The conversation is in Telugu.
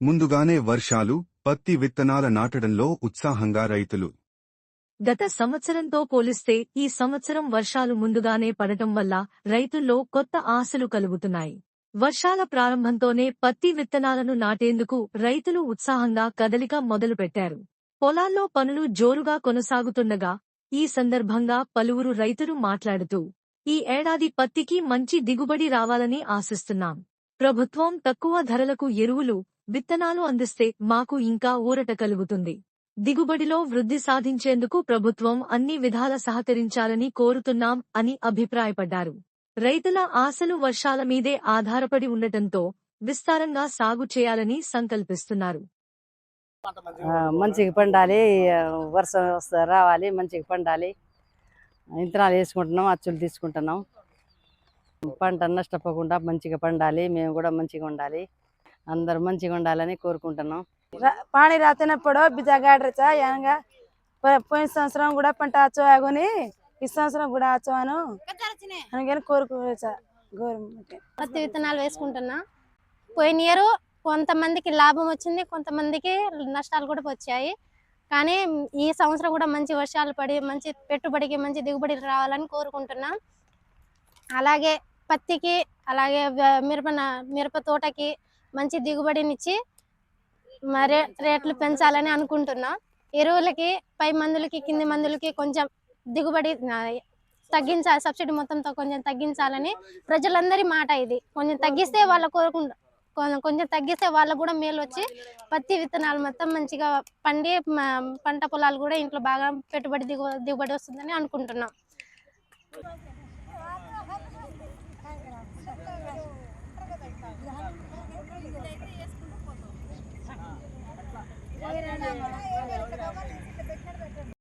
ముందుగానే వర్షాలు, పత్తి విత్తనాల నాటడంలో ఉత్సాహంగా రైతులు. గత సంవత్సరంతో పోలిస్తే ఈ సంవత్సరం వర్షాలు ముందుగానే పడటం వల్ల రైతుల్లో కొత్త ఆశలు కలుగుతున్నాయి. వర్షాల ప్రారంభంతోనే పత్తి విత్తనాలను నాటేందుకు రైతులు ఉత్సాహంగా కదలిక మొదలుపెట్టారు. పొలాల్లో పనులు జోరుగా కొనసాగుతుండగా ఈ సందర్భంగా పలువురు రైతులు మాట్లాడుతూ, ఈ ఏడాది పత్తికి మంచి దిగుబడి రావాలని ఆశిస్తున్నాం. ప్రభుత్వం తక్కువ ధరలకు ఎరువులు, విత్తనాలు అందిస్తే మాకు ఇంకా ఊరట కలుగుతుంది. దిగుబడిలో వృద్ధి సాధించేందుకు ప్రభుత్వం అన్ని విధాల సహకరించాలని కోరుతున్నాం అని అభిప్రాయపడ్డారు. రైతుల ఆశలు వర్షాల మీదే ఆధారపడి ఉండటంతో విస్తారంగా సాగు చేయాలని సంకల్పిస్తున్నారు. మంచిగా పండాలి, వర్షం రావాలి, మంచిగా పండాలి. విత్తనాలు వేసుకుంటున్నాం, అచ్చులు తీసుకుంటున్నాం. పంట నష్టపోకుండా మంచిగా పండాలి, మేము కూడా మంచిగా ఉండాలి, అందరూ మంచిగా ఉండాలని కోరుకుంటున్నాం. పానీ రాతినప్పుడు బిజాగాడ్రచా యంగా పోయిన సంవత్సరం కూడా పంట ఆచో ఆగుని ఈ సంవత్సరం కూడా ఆచో అని కోరుకోవచ్చా. గవర్నమెంట్ పత్తి విత్తనాలు వేసుకుంటున్నా. పోయిన ఇయర్ కొంతమందికి లాభం వచ్చింది, కొంతమందికి నష్టాలు కూడా వచ్చాయి. కానీ ఈ సంవత్సరం కూడా మంచి వర్షాలు పడి మంచి పెట్టుబడికి మంచి దిగుబడి రావాలని కోరుకుంటున్నా. అలాగే పత్తికి, అలాగే మిరప తోటకి మంచి దిగుబడినిచ్చి రేట్లు పెంచాలని అనుకుంటున్నా. ఎరువులకి పై మందులకి కింది మందులకి కొంచెం దిగుబడి తగ్గించాలి, సబ్సిడీ మొత్తంతో కొంచెం తగ్గించాలని ప్రజలందరి మాట. ఇది కొంచెం తగ్గిస్తే కొంచెం తగ్గిస్తే వాళ్ళకు కూడా మేలు వచ్చి పత్తి విత్తనాలు మొత్తం మంచిగా పండి పంట పొలాలు కూడా ఇంట్లో బాగా పెట్టుబడి దిగుబడి వస్తుందని అనుకుంటున్నాం. Oke,